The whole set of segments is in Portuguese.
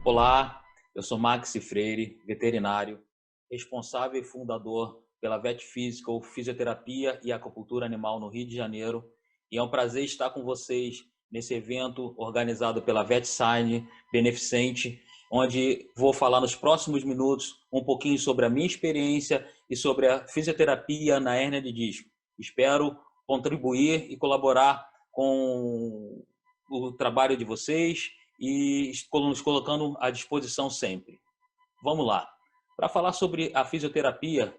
Olá, eu sou Maxi Freire, veterinário, responsável e fundador pela Vet Physical, Fisioterapia e Acupuntura Animal no Rio de Janeiro. E é um prazer estar com vocês nesse evento organizado pela VetSign Beneficente, onde vou falar nos próximos minutos um pouquinho sobre a minha experiência e sobre a fisioterapia na hérnia de disco. Espero contribuir e colaborar com o trabalho de vocês e nos colocando à disposição sempre. Vamos lá. Para falar sobre a fisioterapia,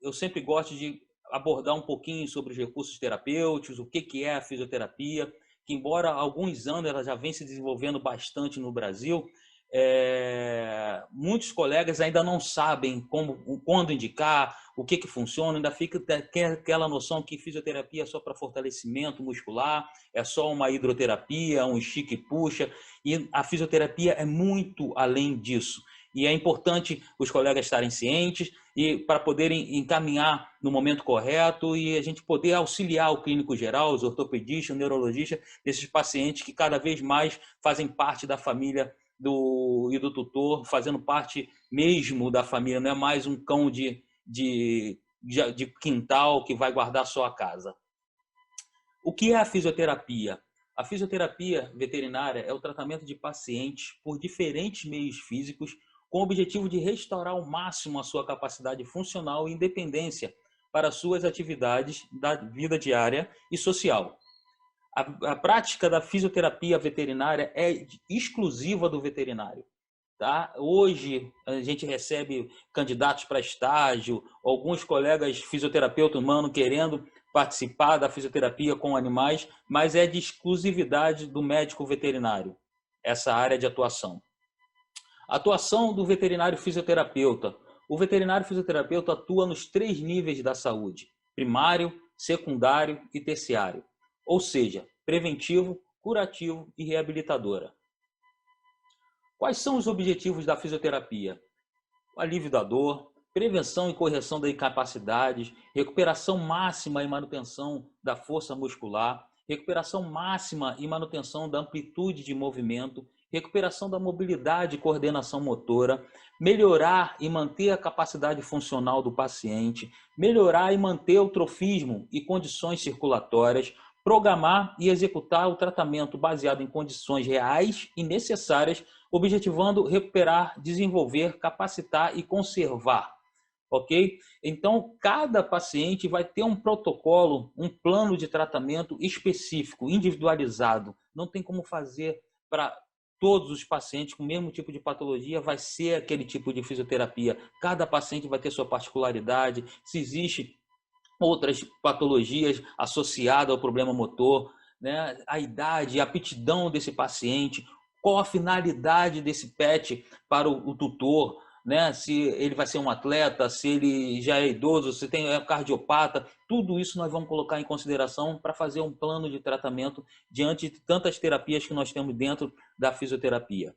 eu sempre gosto de abordar um pouquinho sobre os recursos terapêuticos, o que é a fisioterapia, que embora há alguns anos ela já vem se desenvolvendo bastante no Brasil, muitos colegas ainda não sabem quando indicar, o que funciona, ainda fica aquela noção que fisioterapia é só para fortalecimento muscular, é só uma hidroterapia, um estica e puxa, e a fisioterapia é muito além disso. E é importante os colegas estarem cientes e para poderem encaminhar no momento correto e a gente poder auxiliar o clínico geral, os ortopedistas, o neurologista, desses pacientes que cada vez mais fazem parte da família e do tutor, fazendo parte mesmo da família, não é mais um cão de quintal que vai guardar só a casa. O que é a fisioterapia? A fisioterapia veterinária é o tratamento de pacientes por diferentes meios físicos com o objetivo de restaurar ao máximo a sua capacidade funcional e independência para suas atividades da vida diária e social. A prática da fisioterapia veterinária é exclusiva do veterinário. Tá? Hoje a gente recebe candidatos para estágio, alguns colegas fisioterapeutas humanos querendo participar da fisioterapia com animais, mas é de exclusividade do médico veterinário, essa área de atuação. Atuação do veterinário fisioterapeuta. O veterinário fisioterapeuta atua nos 3 níveis da saúde: primário, secundário e terciário. Ou seja, preventivo, curativo e reabilitadora. Quais são os objetivos da fisioterapia? O alívio da dor, prevenção e correção das incapacidades, recuperação máxima e manutenção da força muscular, recuperação máxima e manutenção da amplitude de movimento, recuperação da mobilidade e coordenação motora, melhorar e manter a capacidade funcional do paciente, melhorar e manter o trofismo e condições circulatórias, programar e executar o tratamento baseado em condições reais e necessárias, objetivando recuperar, desenvolver, capacitar e conservar. Ok? Então, cada paciente vai ter um protocolo, um plano de tratamento específico, individualizado. Não tem como fazer para todos os pacientes com o mesmo tipo de patologia, vai ser aquele tipo de fisioterapia. Cada paciente vai ter sua particularidade. Se existe outras patologias associadas ao problema motor, né? A idade, a aptidão desse paciente, qual a finalidade desse pet para o tutor, né? Se ele vai ser um atleta, se ele já é idoso, se tem cardiopata, tudo isso nós vamos colocar em consideração para fazer um plano de tratamento diante de tantas terapias que nós temos dentro da fisioterapia.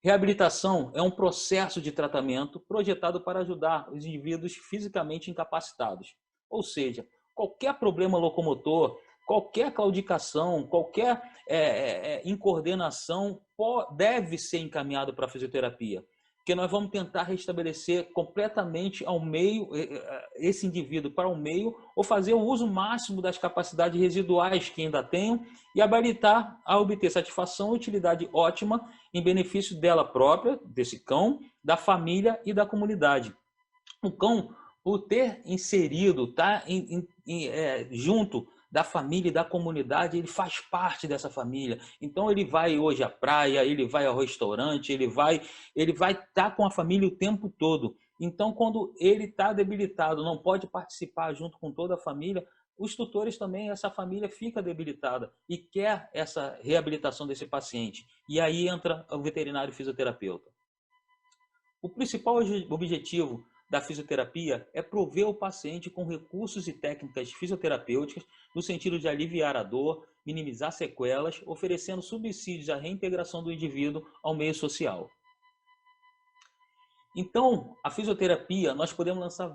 Reabilitação é um processo de tratamento projetado para ajudar os indivíduos fisicamente incapacitados. Ou seja, qualquer problema locomotor, qualquer claudicação, qualquer incoordenação deve ser encaminhado para a fisioterapia. Porque nós vamos tentar restabelecer completamente ao meio, esse indivíduo para o meio, ou fazer o uso máximo das capacidades residuais que ainda tenham e habilitar a obter satisfação e utilidade ótima em benefício dela própria, desse cão, da família e da comunidade. O cão, por ter inserido, tá junto da família e da comunidade, ele faz parte dessa família. Então ele vai hoje à praia, ele vai ao restaurante, ele vai estar com a família o tempo todo. Então, quando ele está debilitado, não pode participar junto com toda a família, os tutores também, essa família fica debilitada e quer essa reabilitação desse paciente. E aí entra o veterinário fisioterapeuta. O principal objetivo da fisioterapia é prover o paciente com recursos e técnicas fisioterapêuticas no sentido de aliviar a dor, minimizar sequelas, oferecendo subsídios à reintegração do indivíduo ao meio social. Então, a fisioterapia, nós podemos lançar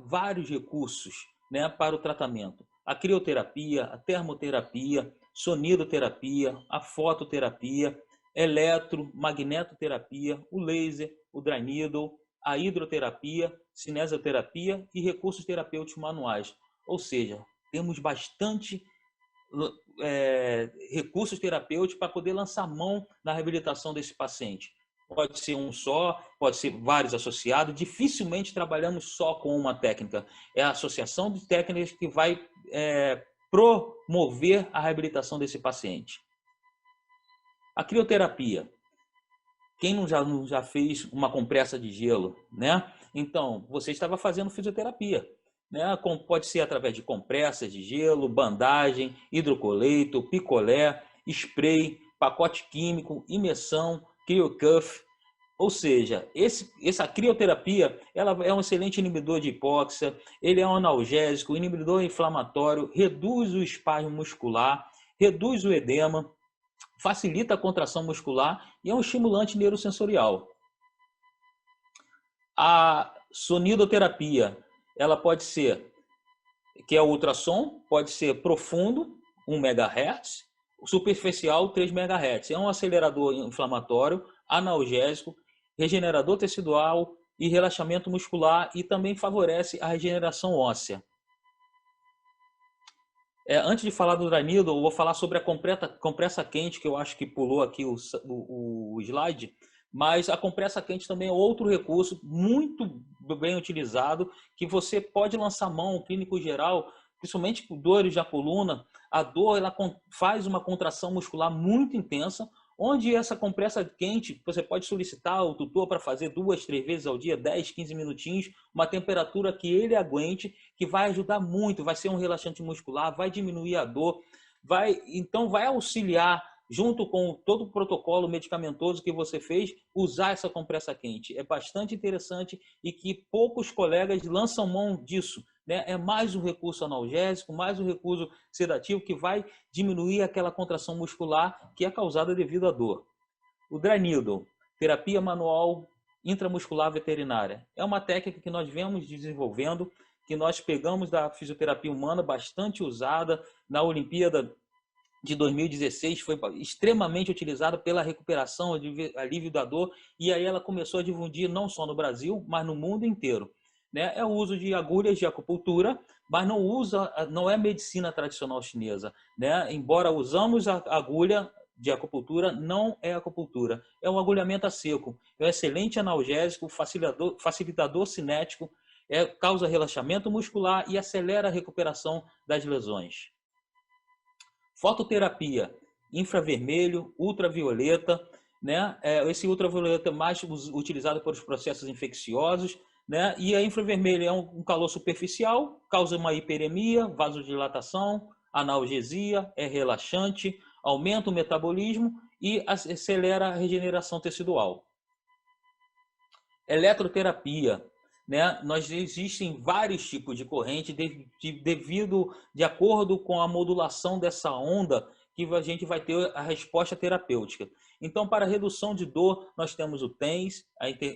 vários recursos, né, para o tratamento. A crioterapia, a termoterapia, sonidoterapia, a fototerapia, eletromagnetoterapia, o laser, o dry needle, a hidroterapia, cinesioterapia e recursos terapêuticos manuais. Ou seja, temos bastante recursos terapêuticos para poder lançar mão na reabilitação desse paciente. Pode ser um só, pode ser vários associados. Dificilmente trabalhamos só com uma técnica. É a associação de técnicas que vai promover a reabilitação desse paciente. A crioterapia. Quem não já fez uma compressa de gelo, né? Então, você estava fazendo fisioterapia, né? Pode ser através de compressas de gelo, bandagem, hidrocoleito, picolé, spray, pacote químico, imersão, criocuff. Ou seja, essa crioterapia ela é um excelente inibidor de hipóxia, ele é um analgésico, inibidor inflamatório, reduz o espasmo muscular, reduz o edema, facilita a contração muscular e é um estimulante neurosensorial. A sonidoterapia, ela pode ser, que é o ultrassom, pode ser profundo, 1 MHz, superficial, 3 MHz. É um acelerador inflamatório, analgésico, regenerador tecidual e relaxamento muscular e também favorece a regeneração óssea. Antes de falar do dry needle, eu vou falar sobre a compressa quente, que eu acho que pulou aqui o slide, mas a compressa quente também é outro recurso muito bem utilizado, que você pode lançar mão, o clínico geral, principalmente por dores da coluna, a dor ela faz uma contração muscular muito intensa, onde essa compressa quente, você pode solicitar o tutor para fazer 2, 3 vezes ao dia, 10, 15 minutinhos, uma temperatura que ele aguente, que vai ajudar muito, vai ser um relaxante muscular, vai diminuir a dor, então vai auxiliar, junto com todo o protocolo medicamentoso que você fez, usar essa compressa quente. É bastante interessante e que poucos colegas lançam mão disso. É mais um recurso analgésico, mais um recurso sedativo que vai diminuir aquela contração muscular que é causada devido à dor. O dry needle, terapia manual intramuscular veterinária, é uma técnica que nós vemos desenvolvendo, que nós pegamos da fisioterapia humana, bastante usada na Olimpíada de 2016, foi extremamente utilizada pela recuperação, alívio da dor, e aí ela começou a difundir não só no Brasil, mas no mundo inteiro. É o uso de agulhas de acupuntura, mas não é medicina tradicional chinesa. Embora usamos a agulha de acupuntura, não é acupuntura. É um agulhamento a seco. É um excelente analgésico, facilitador cinético, causa relaxamento muscular e acelera a recuperação das lesões. Fototerapia, infravermelho, ultravioleta, esse ultravioleta é mais utilizado para os processos infecciosos, e a infravermelho é um calor superficial, causa uma hiperemia, vasodilatação, analgesia, é relaxante, aumenta o metabolismo e acelera a regeneração tecidual. Eletroterapia, existem vários tipos de corrente de acordo com a modulação dessa onda que a gente vai ter a resposta terapêutica. Então, para redução de dor, nós temos o TENS,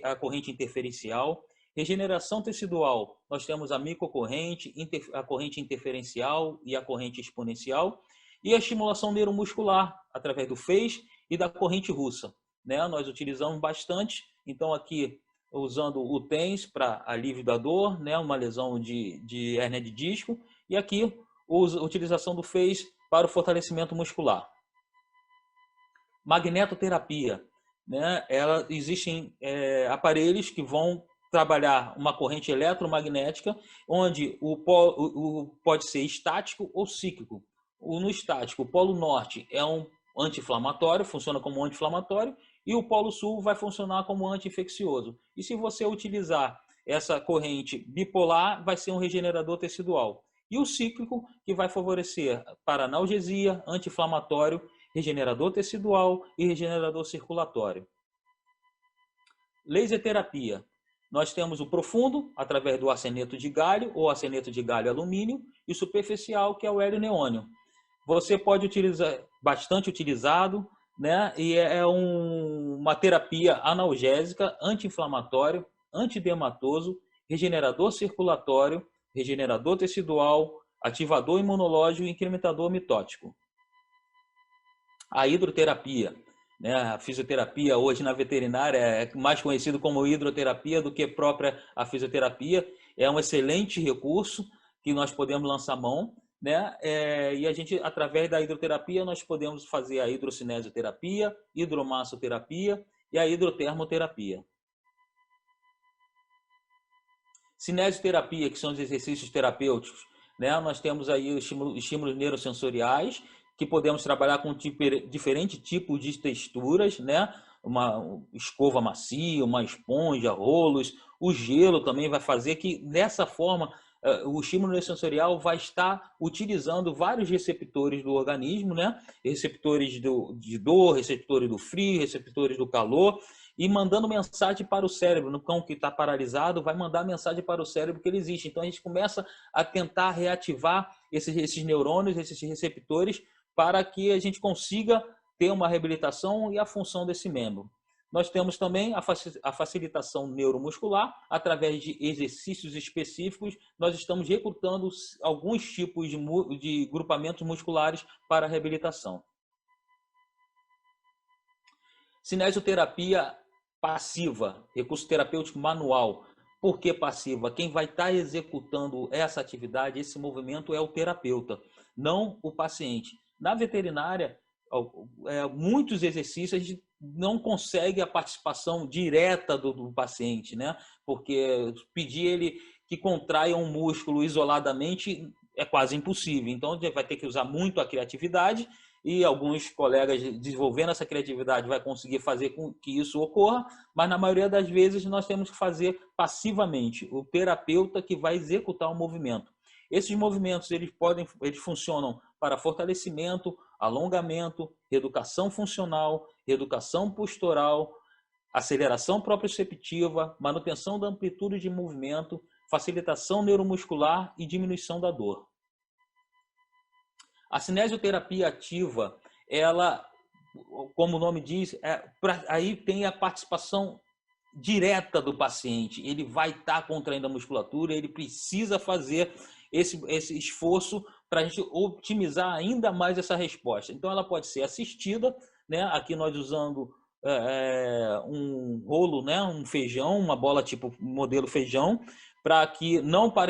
a corrente interferencial. Regeneração tecidual, nós temos a microcorrente, a corrente interferencial e a corrente exponencial. E a estimulação neuromuscular, através do FEIS e da corrente russa. Nós utilizamos bastante, então aqui usando o TENS para alívio da dor, uma lesão de hérnia de disco, e aqui a utilização do FEIS para o fortalecimento muscular. Magnetoterapia, existem aparelhos que vão trabalhar uma corrente eletromagnética, onde pode ser estático ou cíclico. No estático, o polo norte é um anti-inflamatório, funciona como anti-inflamatório, e o polo sul vai funcionar como anti-infeccioso. E se você utilizar essa corrente bipolar, vai ser um regenerador tecidual. E o cíclico, que vai favorecer para analgesia, anti-inflamatório, regenerador tecidual e regenerador circulatório. Laser terapia. Nós temos o profundo, através do arseneto de galho ou arseneto de galho alumínio, e o superficial, que é o hélio neônio. Você pode utilizar, bastante utilizado, e é uma terapia analgésica, anti-inflamatório, antidematoso, regenerador circulatório, regenerador tecidual, ativador imunológico e incrementador mitótico. A hidroterapia. né? A fisioterapia hoje na veterinária é mais conhecido como hidroterapia do que própria a fisioterapia. É um excelente recurso que nós podemos lançar mão, né? E a gente, através da hidroterapia, nós podemos fazer a hidrocinesioterapia, hidromassoterapia e a hidrotermoterapia. Cinesioterapia, que são os exercícios terapêuticos, né? Nós temos aí os estímulos neurosensoriais, que podemos trabalhar com diferentes tipos de texturas, né? Uma escova macia, uma esponja, rolos. O gelo também vai fazer que, dessa forma, o estímulo neurosensorial vai estar utilizando vários receptores do organismo, né? Receptores de dor, receptores do frio, receptores do calor, e mandando mensagem para o cérebro. No cão que está paralisado, vai mandar mensagem para o cérebro que ele existe. Então a gente começa a tentar reativar esses neurônios, esses receptores, para que a gente consiga ter uma reabilitação e a função desse membro. Nós temos também a facilitação neuromuscular, através de exercícios específicos. Nós estamos recrutando alguns tipos de grupamentos musculares para a reabilitação. Cinesioterapia passiva, recurso terapêutico manual. Por que passiva? Quem vai estar executando essa atividade, esse movimento, é o terapeuta, não o paciente. Na veterinária, muitos exercícios a gente não consegue a participação direta do paciente, né? Porque pedir ele que contraia um músculo isoladamente é quase impossível. Então, a gente vai ter que usar muito a criatividade, e alguns colegas desenvolvendo essa criatividade vai conseguir fazer com que isso ocorra, mas na maioria das vezes nós temos que fazer passivamente, o terapeuta que vai executar o movimento. Esses movimentos eles funcionam para fortalecimento, alongamento, reeducação funcional, reeducação postural, aceleração proprioceptiva, manutenção da amplitude de movimento, facilitação neuromuscular e diminuição da dor. A cinesioterapia ativa, ela, como o nome diz, aí tem a participação direta do paciente. Ele vai estar contraindo a musculatura, ele precisa fazer esse esforço para a gente otimizar ainda mais essa resposta. Então, ela pode ser assistida, né? Aqui nós usando um rolo, né? Um feijão, uma bola tipo modelo feijão, para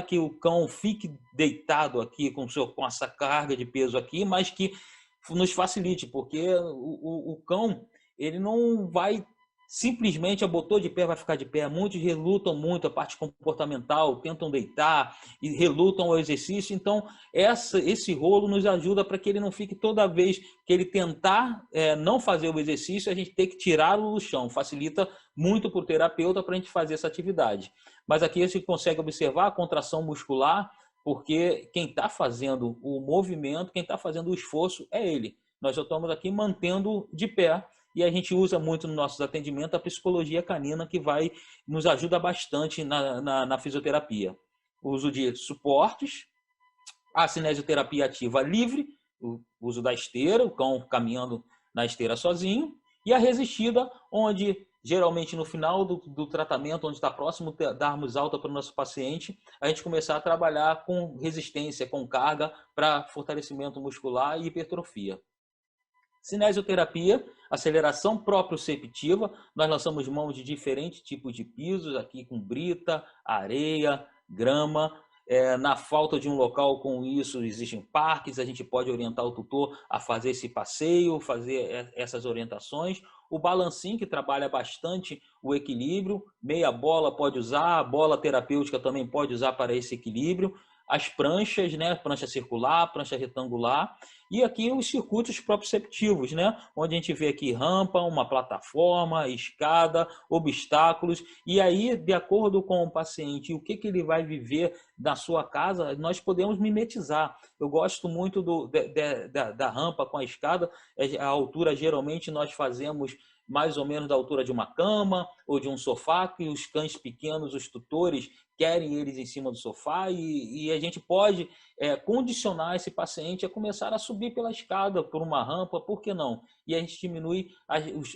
que o cão fique deitado aqui com essa carga de peso aqui, mas que nos facilite, porque o cão ele não vai simplesmente botou de pé, vai ficar de pé. Muitos relutam muito a parte comportamental, tentam deitar e relutam ao exercício. Então, esse rolo nos ajuda para que ele não fique toda vez que ele tentar não fazer o exercício, a gente tem que tirá-lo do chão. Facilita muito para o terapeuta para a gente fazer essa atividade. Mas aqui a gente consegue observar a contração muscular, porque quem está fazendo o movimento, quem está fazendo o esforço é ele. Nós já estamos aqui mantendo de pé. E a gente usa muito no nossos atendimentos a psicologia canina, que nos ajuda bastante na fisioterapia. O uso de suportes, a cinesioterapia ativa livre, o uso da esteira, o cão caminhando na esteira sozinho, e a resistida, onde geralmente no final do tratamento, onde está próximo de darmos alta para o nosso paciente, a gente começar a trabalhar com resistência, com carga, para fortalecimento muscular e hipertrofia. Cinesioterapia, aceleração proprioceptiva, nós lançamos mão de diferentes tipos de pisos, aqui com brita, areia, grama. Na falta de um local com isso, existem parques, a gente pode orientar o tutor a fazer esse passeio, fazer essas orientações. O balancinho, que trabalha bastante o equilíbrio, meia bola pode usar, a bola terapêutica também pode usar para esse equilíbrio. As pranchas, né? Prancha circular, prancha retangular, e aqui os circuitos proprioceptivos, né? Onde a gente vê aqui rampa, uma plataforma, escada, obstáculos, e aí, de acordo com o paciente, o que ele vai viver na sua casa, nós podemos mimetizar. Eu gosto muito da rampa com a escada, a altura geralmente nós fazemos mais ou menos da altura de uma cama ou de um sofá, que os cães pequenos, os tutores, querem eles em cima do sofá, e a gente pode condicionar esse paciente a começar a subir pela escada, por uma rampa, por que não? E a gente diminui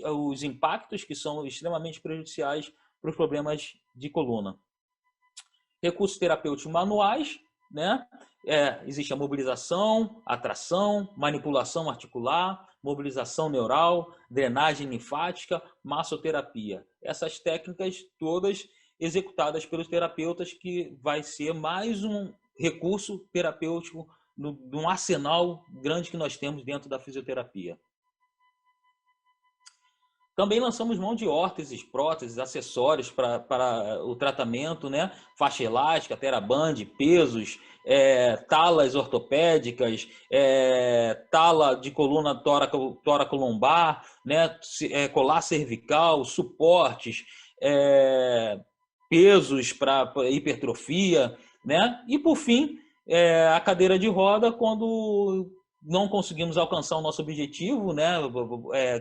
os impactos que são extremamente prejudiciais para os problemas de coluna. Recursos terapêuticos manuais, né? Existe a mobilização, a tração, manipulação articular, mobilização neural, drenagem linfática, massoterapia. Essas técnicas todas executadas pelos terapeutas, que vai ser mais um recurso terapêutico de um arsenal grande que nós temos dentro da fisioterapia. Também lançamos mão de órteses, próteses, acessórios para o tratamento, né? Faixa elástica, teraband, pesos, talas ortopédicas, tala de coluna tóraco-lombar, né? Colar cervical, suportes, pesos para hipertrofia, né? E, por fim, a cadeira de roda, quando não conseguimos alcançar o nosso objetivo, né?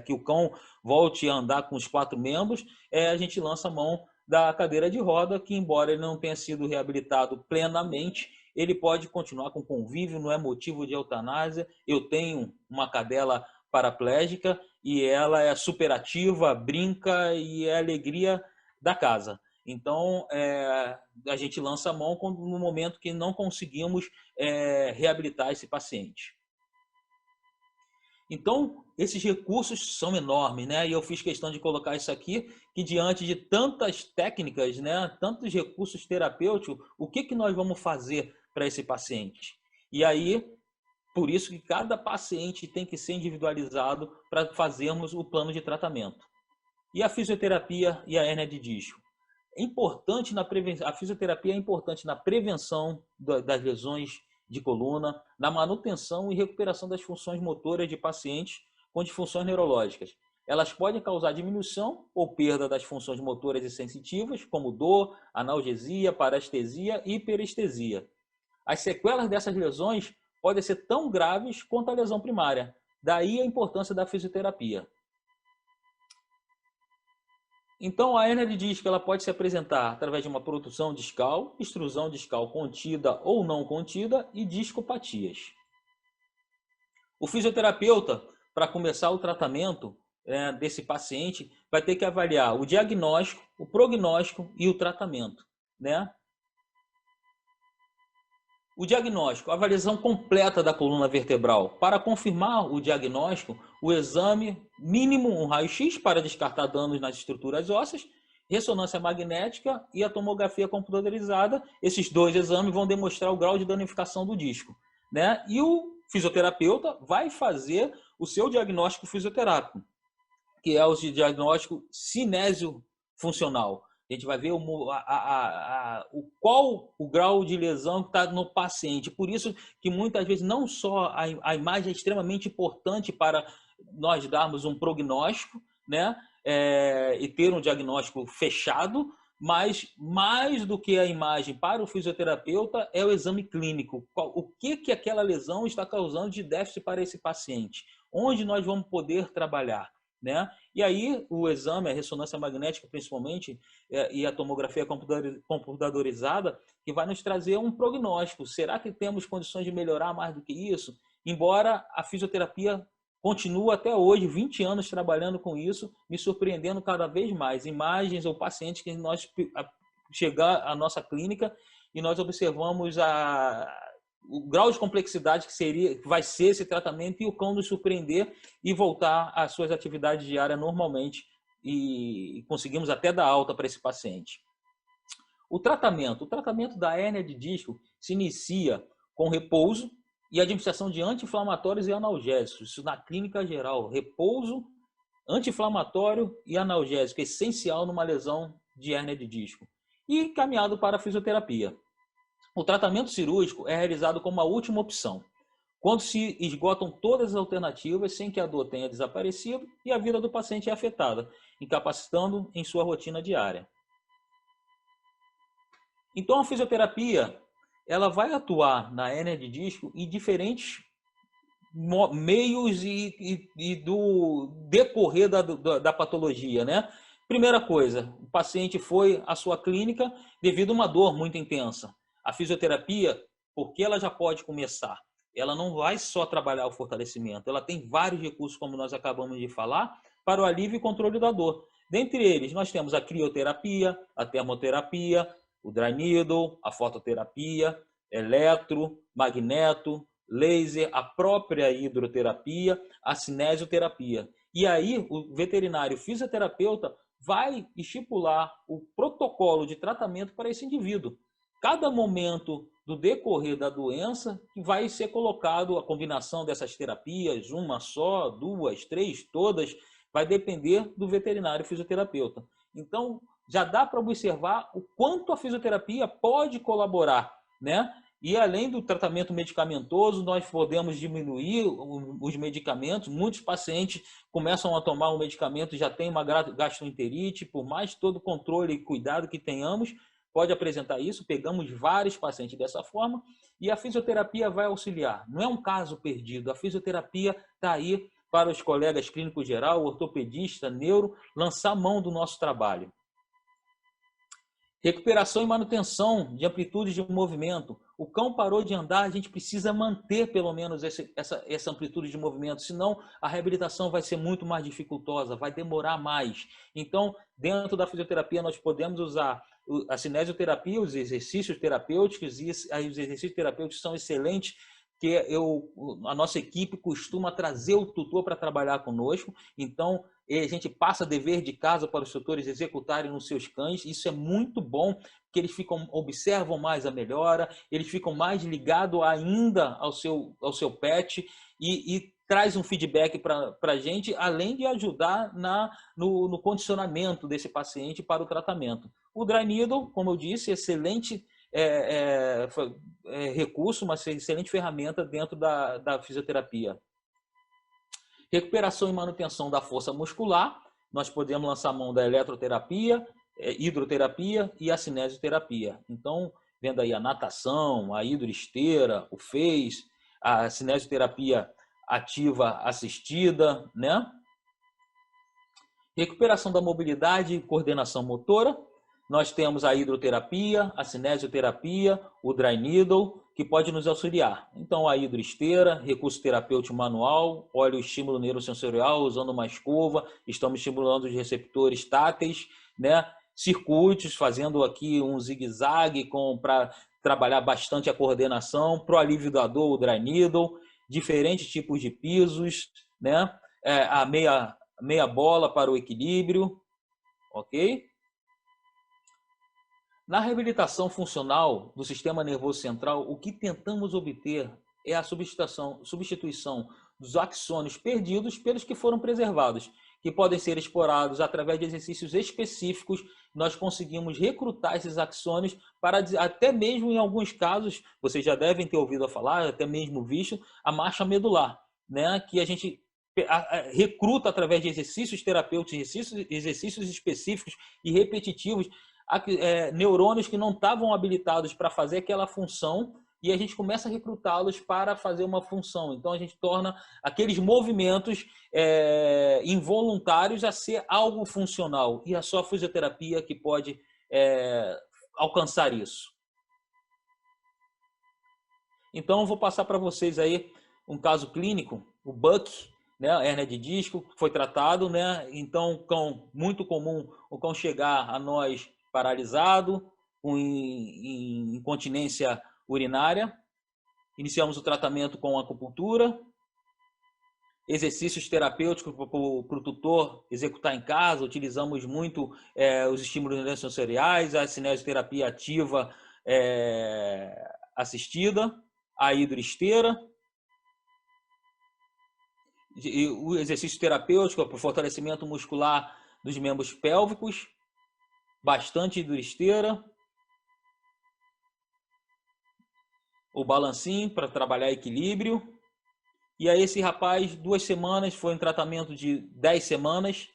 Que o cão volte a andar com os 4 membros, a gente lança a mão da cadeira de roda, que, embora ele não tenha sido reabilitado plenamente, ele pode continuar com convívio, não é motivo de eutanásia. Eu tenho uma cadela paraplégica e ela é superativa, brinca e é a alegria da casa. Então, a gente lança a mão no momento que não conseguimos reabilitar esse paciente. Então, esses recursos são enormes, né? E eu fiz questão de colocar isso aqui, que diante de tantas técnicas, né, tantos recursos terapêuticos, o que nós vamos fazer para esse paciente? E aí, por isso que cada paciente tem que ser individualizado para fazermos o plano de tratamento. E a fisioterapia e a hérnia de disco? A fisioterapia é importante na prevenção das lesões de coluna, na manutenção e recuperação das funções motoras de pacientes com disfunções neurológicas. Elas podem causar diminuição ou perda das funções motoras e sensitivas, como dor, analgesia, parestesia e hiperestesia. As sequelas dessas lesões podem ser tão graves quanto a lesão primária. Daí a importância da fisioterapia. Então, a hérnia de disco ela pode se apresentar através de uma produção discal, extrusão discal contida ou não contida e discopatias. O fisioterapeuta, para começar o tratamento desse paciente, vai ter que avaliar o diagnóstico, o prognóstico e o tratamento, né? O diagnóstico, a avaliação completa da coluna vertebral. Para confirmar o diagnóstico, o exame mínimo, um raio-x para descartar danos nas estruturas ósseas, ressonância magnética e a tomografia computadorizada. Esses 2 exames vão demonstrar o grau de danificação do disco, né? E o fisioterapeuta vai fazer o seu diagnóstico fisioterápico, que é o diagnóstico cinésio-funcional. A gente vai ver qual o grau de lesão que está no paciente. Por isso que muitas vezes não só a imagem é extremamente importante para nós darmos um prognóstico, né? E ter um diagnóstico fechado, mas mais do que a imagem para o fisioterapeuta é o exame clínico. O que aquela lesão está causando de déficit para esse paciente? Onde nós vamos poder trabalhar, né? E aí o exame, a ressonância magnética principalmente, e a tomografia computadorizada, que vai nos trazer um prognóstico. Será que temos condições de melhorar mais do que isso? Embora a fisioterapia continue até hoje, 20 anos trabalhando com isso, me surpreendendo cada vez mais. Imagens ou pacientes que nós chegar à nossa clínica e nós observamos o grau de complexidade que vai ser esse tratamento, e o cão nos surpreender e voltar às suas atividades diárias normalmente, e conseguimos até dar alta para esse paciente. O tratamento da hérnia de disco se inicia com repouso e administração de anti-inflamatórios e analgésicos. Isso na clínica geral. Repouso, anti-inflamatório e analgésico, essencial numa lesão de hérnia de disco. E caminhado para a fisioterapia. O tratamento cirúrgico é realizado como a última opção, quando se esgotam todas as alternativas sem que a dor tenha desaparecido e a vida do paciente é afetada, incapacitando em sua rotina diária. Então, a fisioterapia ela vai atuar na hérnia de disco em diferentes meios e do decorrer da patologia, né? Primeira coisa, o paciente foi à sua clínica devido a uma dor muito intensa. A fisioterapia, porque ela já pode começar, ela não vai só trabalhar o fortalecimento, ela tem vários recursos, como nós acabamos de falar, para o alívio e controle da dor. Dentre eles, nós temos a crioterapia, a termoterapia, o dry needle, a fototerapia, eletro, magneto, laser, a própria hidroterapia, a cinesioterapia. E aí o veterinário fisioterapeuta vai estipular o protocolo de tratamento para esse indivíduo. Cada momento do decorrer da doença que vai ser colocado a combinação dessas terapias, uma só, duas, três, todas, vai depender do veterinário fisioterapeuta. Então, já dá para observar o quanto a fisioterapia pode colaborar, né? E além do tratamento medicamentoso, nós podemos diminuir os medicamentos. Muitos pacientes começam a tomar um medicamento e já tem uma gastroenterite, por mais todo o controle e cuidado que tenhamos, pode apresentar isso. Pegamos vários pacientes dessa forma e a fisioterapia vai auxiliar. Não é um caso perdido, a fisioterapia está aí para os colegas clínicos geral, ortopedista, neuro, lançar mão do nosso trabalho. Recuperação e manutenção de amplitude de movimento. O cão parou de andar, a gente precisa manter pelo menos essa amplitude de movimento, senão a reabilitação vai ser muito mais dificultosa, vai demorar mais. Então, dentro da fisioterapia, nós podemos usar a cinesioterapia, os exercícios terapêuticos, e os exercícios terapêuticos são excelentes, que a nossa equipe costuma trazer o tutor para trabalhar conosco. Então, a gente passa dever de casa para os tutores executarem nos seus cães. Isso é muito bom, porque eles observam mais a melhora, eles ficam mais ligados ainda ao seu pet e traz um feedback para a gente, além de ajudar no condicionamento desse paciente para o tratamento. O Dry Needle, como eu disse, excelente recurso, uma excelente ferramenta dentro da fisioterapia. Recuperação e manutenção da força muscular, nós podemos lançar mão da eletroterapia, hidroterapia e a cinesioterapia. Então, vendo aí a natação, a hidroesteira, o FEIS, a cinesioterapia ativa assistida, né? Recuperação da mobilidade e coordenação motora. Nós temos a hidroterapia, a cinesioterapia, o Dry Needle, que pode nos auxiliar. Então, a hidroesteira, recurso terapêutico manual, óleo estímulo neurosensorial, usando uma escova, estamos estimulando os receptores táteis, né? Circuitos, fazendo aqui um zigue-zague para trabalhar bastante a coordenação, para o alívio da dor, o Dry Needle, diferentes tipos de pisos, né? A meia bola para o equilíbrio, ok? Na reabilitação funcional do sistema nervoso central, o que tentamos obter é a substituição dos axônios perdidos pelos que foram preservados, que podem ser explorados através de exercícios específicos. Nós conseguimos recrutar esses axônios para, até mesmo em alguns casos, vocês já devem ter ouvido falar, até mesmo visto, a marcha medular, né? Que a gente recruta através de exercícios terapêuticos, exercícios específicos e repetitivos, neurônios que não estavam habilitados para fazer aquela função, e a gente começa a recrutá-los para fazer uma função. Então, a gente torna aqueles movimentos involuntários a ser algo funcional. E é só a fisioterapia que pode alcançar isso. Então, eu vou passar para vocês aí um caso clínico, o Buck, né, a hérnia de disco, foi tratado, né? Então, cão, muito comum o cão chegar a nós paralisado, com incontinência urinária. Iniciamos o tratamento com acupuntura, exercícios terapêuticos para o tutor executar em casa. Utilizamos muito os estímulos sensoriais, a cinesioterapia ativa assistida, a hidroesteira, e o exercício terapêutico para o fortalecimento muscular dos membros pélvicos, bastante hidroesteira, o balancinho para trabalhar equilíbrio. E aí esse rapaz, 2 semanas, foi um tratamento de 10 semanas,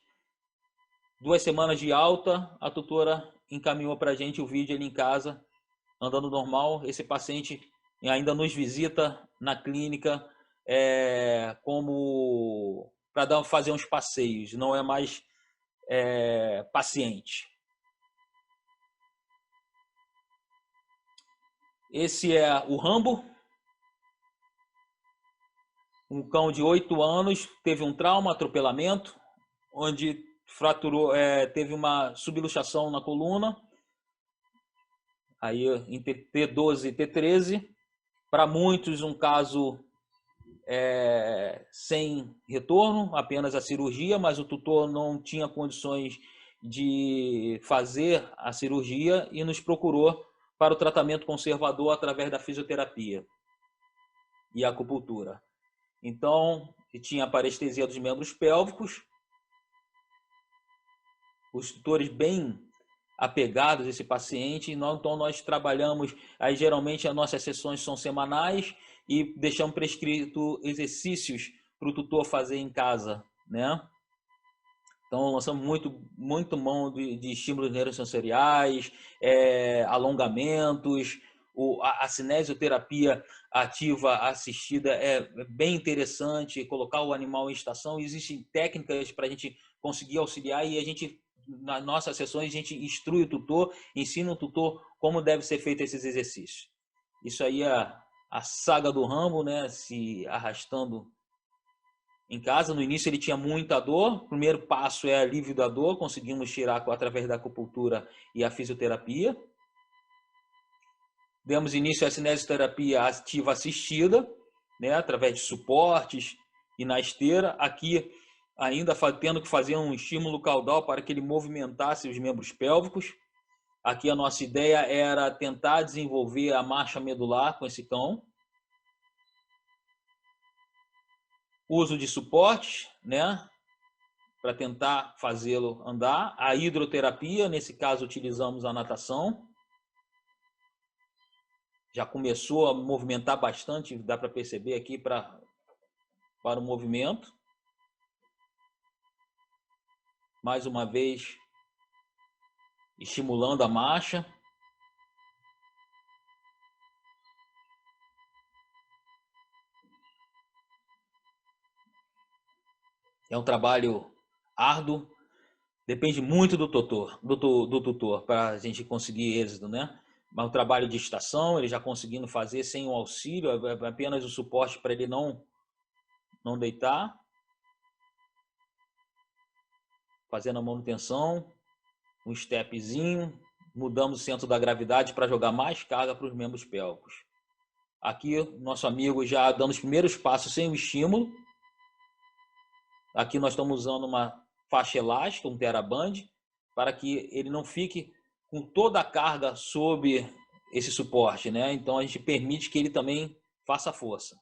2 semanas de alta, a tutora encaminhou para a gente o vídeo ali em casa, andando normal. Esse paciente ainda nos visita na clínica como para fazer uns passeios, não é mais paciente. Esse é o Rambo, um cão de 8 anos, teve um trauma, atropelamento, onde fraturou, teve uma subluxação na coluna, aí em T12 e T13, Para muitos, um caso sem retorno, apenas a cirurgia, mas o tutor não tinha condições de fazer a cirurgia e nos procurou para o tratamento conservador através da fisioterapia e acupuntura. Então, tinha parestesia dos membros pélvicos, os tutores bem apegados a esse paciente, então nós trabalhamos, aí geralmente as nossas sessões são semanais e deixamos prescrito exercícios para o tutor fazer em casa, né? Então lançamos muito mão de estímulos neurosensoriais, alongamentos, a cinesioterapia ativa assistida é bem interessante, colocar o animal em estação, existem técnicas para a gente conseguir auxiliar e a gente nas nossas sessões, a gente instrui o tutor, ensina o tutor como deve ser feito esses exercícios. Isso aí é a saga do Rambo, né? Se arrastando em casa. No início ele tinha muita dor. O primeiro passo é alívio da dor. Conseguimos tirar através da acupuntura e a fisioterapia. Demos início à cinesioterapia ativa assistida, né? Através de suportes e na esteira. Aqui ainda tendo que fazer um estímulo caudal para que ele movimentasse os membros pélvicos. Aqui a nossa ideia era tentar desenvolver a marcha medular com esse cão. Uso de suporte, né, para tentar fazê-lo andar. A hidroterapia, nesse caso utilizamos a natação. Já começou a movimentar bastante, dá para perceber aqui para o movimento. Mais uma vez, estimulando a marcha. É um trabalho árduo, depende muito do tutor para a gente conseguir êxito, né? Mas um trabalho de estação, ele já conseguindo fazer sem o auxílio, apenas o suporte para ele não deitar. Fazendo a manutenção, um stepzinho, mudamos o centro da gravidade para jogar mais carga para os membros pélvicos. Aqui, nosso amigo já dando os primeiros passos sem o estímulo. Aqui nós estamos usando uma faixa elástica, um TheraBand, para que ele não fique com toda a carga sob esse suporte, né? Então a gente permite que ele também faça força.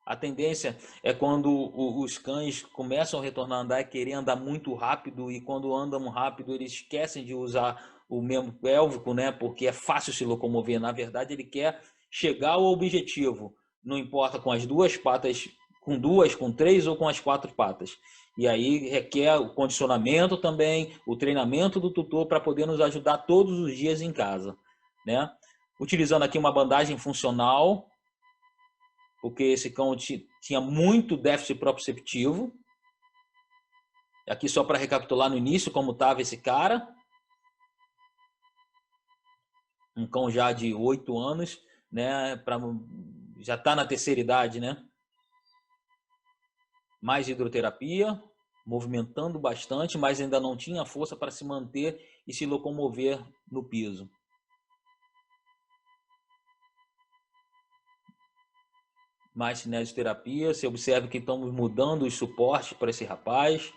A tendência é quando os cães começam a retornar a andar, querer andar muito rápido, e quando andam rápido eles esquecem de usar o membro pélvico, né? Porque é fácil se locomover. Na verdade, ele quer chegar ao objetivo, não importa com as duas patas, com duas, com três ou com as quatro patas. E aí requer o condicionamento também, o treinamento do tutor para poder nos ajudar todos os dias em casa, né? Utilizando aqui uma bandagem funcional, porque esse cão tinha muito déficit proprioceptivo. Aqui só para recapitular no início como estava esse cara. Um cão já de 8 anos, né? Já está na terceira idade, né? Mais hidroterapia, movimentando bastante, mas ainda não tinha força para se manter e se locomover no piso. Mais cinesioterapia, você observa que estamos mudando os suportes para esse rapaz.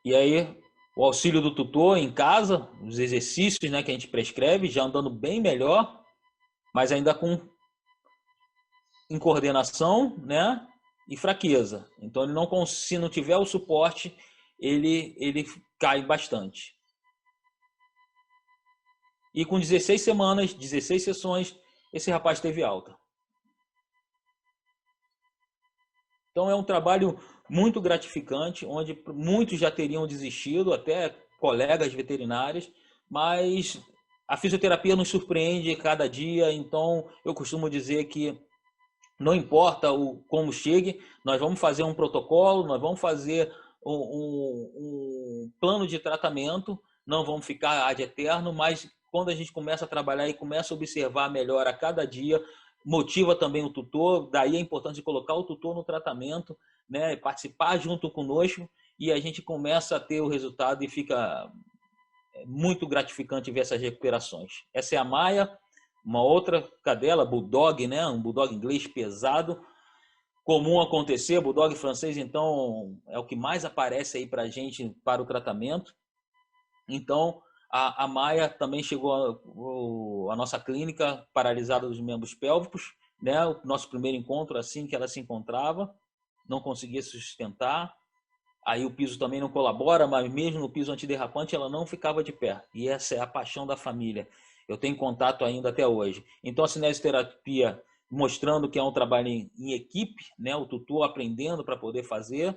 E aí, o auxílio do tutor em casa, os exercícios, né, que a gente prescreve, já andando bem melhor, mas ainda com incoordenação, né, e fraqueza. Então, ele não, se não tiver o suporte, ele cai bastante. E com 16 semanas, 16 sessões, esse rapaz teve alta. Então é um trabalho muito gratificante, onde muitos já teriam desistido, até colegas veterinários, mas a fisioterapia nos surpreende cada dia. Então eu costumo dizer que não importa como chegue, nós vamos fazer um protocolo, nós vamos fazer um plano de tratamento, não vamos ficar ad eterno, mas quando a gente começa a trabalhar e começa a observar melhor a cada dia, motiva também o tutor, daí a importância de colocar o tutor no tratamento, né, participar junto conosco, e a gente começa a ter o resultado e fica muito gratificante ver essas recuperações. Essa é a Maia, uma outra cadela, Bulldog, né, um Bulldog inglês pesado, comum acontecer, Bulldog francês, então, é o que mais aparece aí para a gente para o tratamento. Então, a Maia também chegou à nossa clínica paralisada dos membros pélvicos, né? O nosso primeiro encontro, assim que ela se encontrava, não conseguia se sustentar. Aí o piso também não colabora, mas mesmo no piso antiderrapante ela não ficava de pé. E essa é a paixão da família. Eu tenho contato ainda até hoje. Então a cinesioterapia mostrando que é um trabalho em equipe, né? O tutor aprendendo para poder fazer.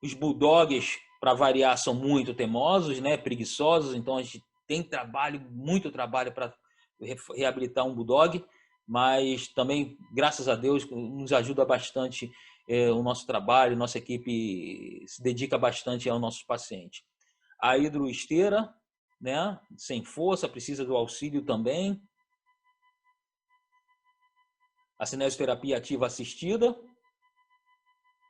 Os bulldogs, para variar, são muito teimosos, né? Preguiçosos. Então a gente tem trabalho, muito trabalho para reabilitar um bulldog, mas também, graças a Deus, nos ajuda bastante o nosso trabalho, nossa equipe se dedica bastante aos nossos pacientes. A hidroesteira, né? Sem força, precisa do auxílio também. A cinesioterapia ativa assistida,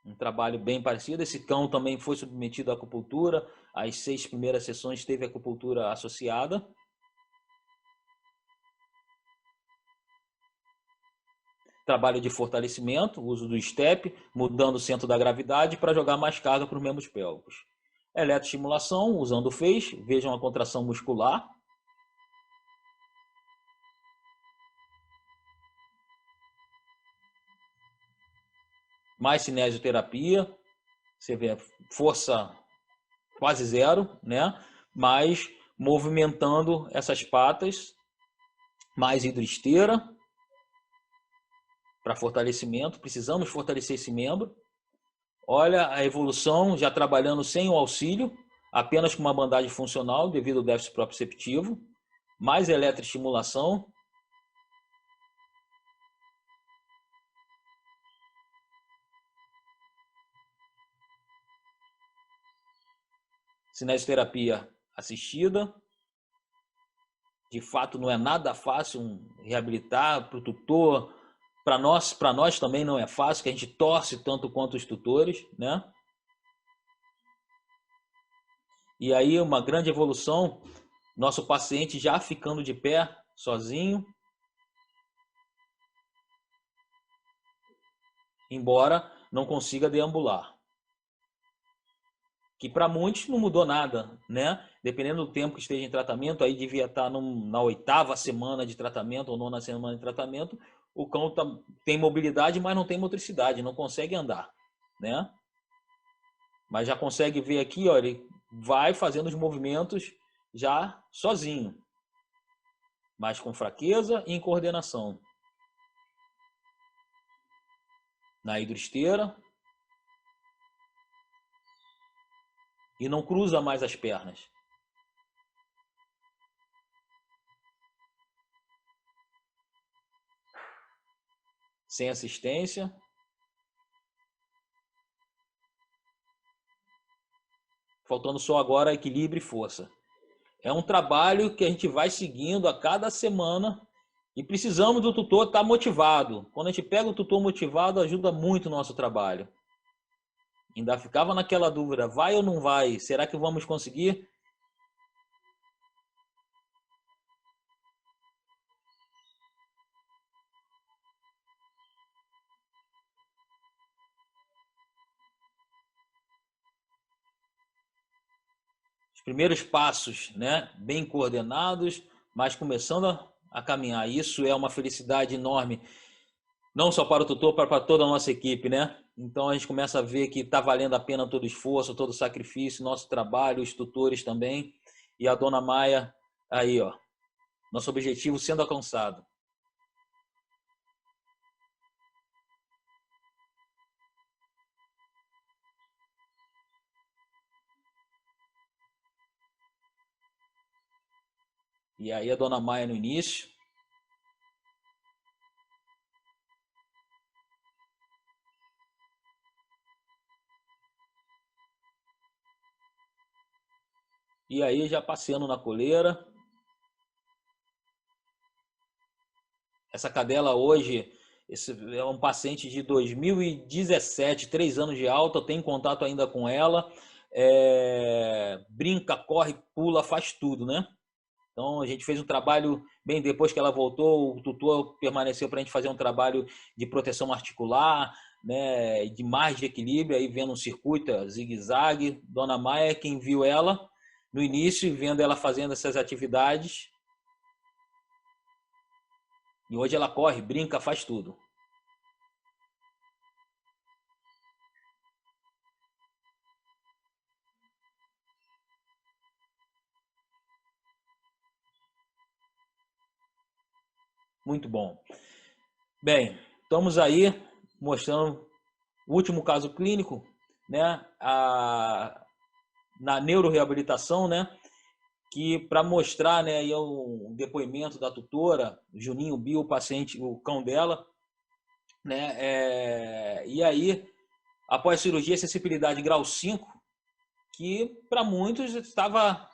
um trabalho bem parecido. Esse cão também foi submetido à acupuntura. As 6 primeiras sessões teve acupuntura associada. Trabalho de fortalecimento, uso do step, mudando o centro da gravidade para jogar mais carga para os membros pélvicos. Eletroestimulação, usando o feixe, vejam a contração muscular. Mais cinesioterapia, você vê força quase zero, né? Mas movimentando essas patas, mais hidroesteira para fortalecimento. Precisamos fortalecer esse membro. Olha a evolução, já trabalhando sem o auxílio, apenas com uma bandagem funcional devido ao déficit proprioceptivo, mais eletroestimulação. Cinesioterapia assistida. De fato, não é nada fácil reabilitar para o tutor. Para nós também não é fácil, que a gente torce tanto quanto os tutores, né? E aí uma grande evolução, nosso paciente já ficando de pé, sozinho, embora não consiga deambular. Que para muitos não mudou nada, né? Dependendo do tempo que esteja em tratamento, aí devia estar na 8ª semana de tratamento ou 9ª semana de tratamento, o cão tem mobilidade, mas não tem motricidade, não consegue andar, né? Mas já consegue ver aqui, ó, ele vai fazendo os movimentos já sozinho, mas com fraqueza e em coordenação. Na hidroesteira. E não cruza mais as pernas. Sem assistência. Faltando só agora equilíbrio e força. É um trabalho que a gente vai seguindo a cada semana e precisamos do tutor estar motivado. Quando a gente pega o tutor motivado, ajuda muito o nosso trabalho. Ainda ficava naquela dúvida, vai ou não vai? Será que vamos conseguir? Os primeiros passos, né, bem coordenados, mas começando a caminhar. Isso é uma felicidade enorme, não só para o tutor, para toda a nossa equipe, né? Então a gente começa a ver que está valendo a pena todo o esforço, todo o sacrifício, nosso trabalho, os tutores também. E a dona Maia, aí, ó, nosso objetivo sendo alcançado. E aí a dona Maia no início. E aí já passeando na coleira. Essa cadela hoje, esse é um paciente de 2017, 3 anos de alta, eu tenho contato ainda com ela, brinca, corre, pula, faz tudo, né? Então a gente fez um trabalho, bem depois que ela voltou, o tutor permaneceu para a gente fazer um trabalho de proteção articular, né, de mais de equilíbrio, aí vendo um circuito, zigue-zague. Dona Maia, quem viu ela no início, vendo ela fazendo essas atividades, e hoje ela corre, brinca, faz tudo. Muito bom. Bem, estamos aí mostrando o último caso clínico, né, na neuroreabilitação, né, que para mostrar, né, aí o depoimento da tutora, Juninho Bio, o paciente, o cão dela, né, e aí, após a cirurgia, sensibilidade grau 5, que para muitos estava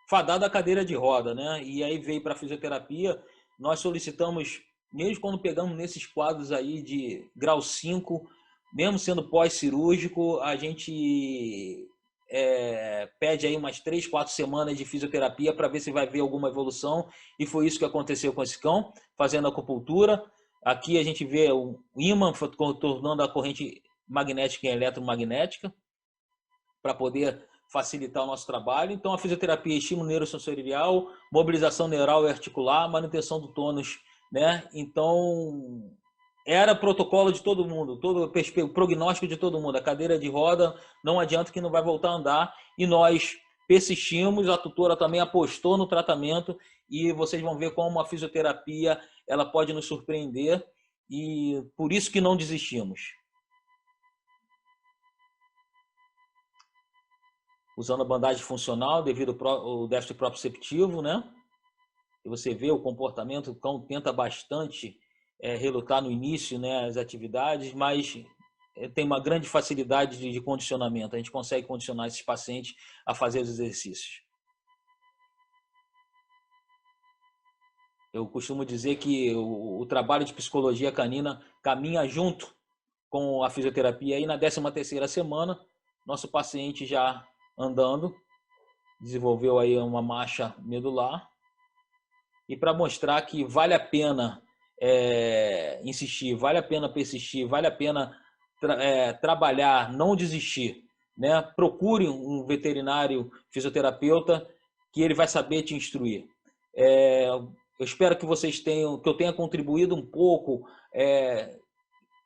fadado à cadeira de roda, né, e aí veio para a fisioterapia. Nós solicitamos, mesmo quando pegamos nesses quadros aí de grau 5, mesmo sendo pós-cirúrgico, a gente pede aí umas 3, 4 semanas de fisioterapia para ver se vai ver alguma evolução, e foi isso que aconteceu com esse cão, fazendo acupuntura. Aqui a gente vê o ímã tornando a corrente magnética em eletromagnética para poder facilitar o nosso trabalho. Então a fisioterapia é estímulo neurosensorial, mobilização neural e articular, manutenção do tônus, né? Então era protocolo de todo mundo, todo o prognóstico de todo mundo. A cadeira de roda não adianta, que não vai voltar a andar, e nós persistimos. A tutora também apostou no tratamento, e vocês vão ver como a fisioterapia ela pode nos surpreender, e por isso que não desistimos. Usando a bandagem funcional devido ao déficit proprioceptivo, né? E você vê o comportamento, o cão tenta bastante relutar no início, né, as atividades, mas tem uma grande facilidade de condicionamento. A gente consegue condicionar esses pacientes a fazer os exercícios. Eu costumo dizer que o trabalho de psicologia canina caminha junto com a fisioterapia, e na 13ª semana, nosso paciente já andando, desenvolveu aí uma marcha medular. E para mostrar que vale a pena insistir, vale a pena persistir, vale a pena trabalhar, não desistir, né? Procure um veterinário fisioterapeuta, que ele vai saber te instruir. Eu espero que vocês tenham, que eu tenha contribuído um pouco,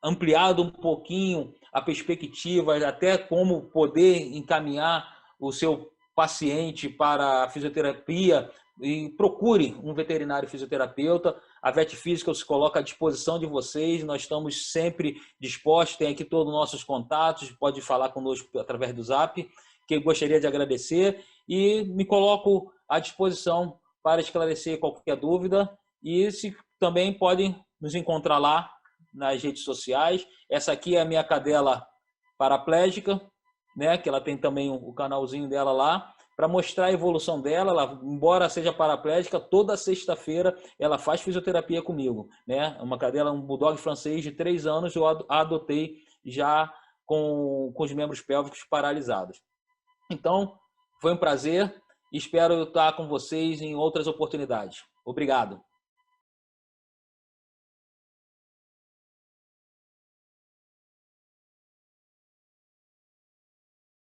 ampliado um pouquinho a perspectiva, até como poder encaminhar o seu paciente para a fisioterapia. E procure um veterinário fisioterapeuta. A Vet Física se coloca à disposição de vocês. Nós estamos sempre dispostos. Tem aqui todos os nossos contatos. Pode falar conosco através do Zap, que eu gostaria de agradecer. E me coloco à disposição para esclarecer qualquer dúvida. E se também podem nos encontrar lá nas redes sociais. Essa aqui é a minha cadela paraplégica, né, que ela tem também o canalzinho dela lá, para mostrar a evolução dela. Ela, embora seja paraplégica, toda sexta-feira ela faz fisioterapia comigo, né? Uma cadela, um bulldog francês de 3 anos, eu a adotei já com os membros pélvicos paralisados. Então, foi um prazer, espero estar com vocês em outras oportunidades. Obrigado.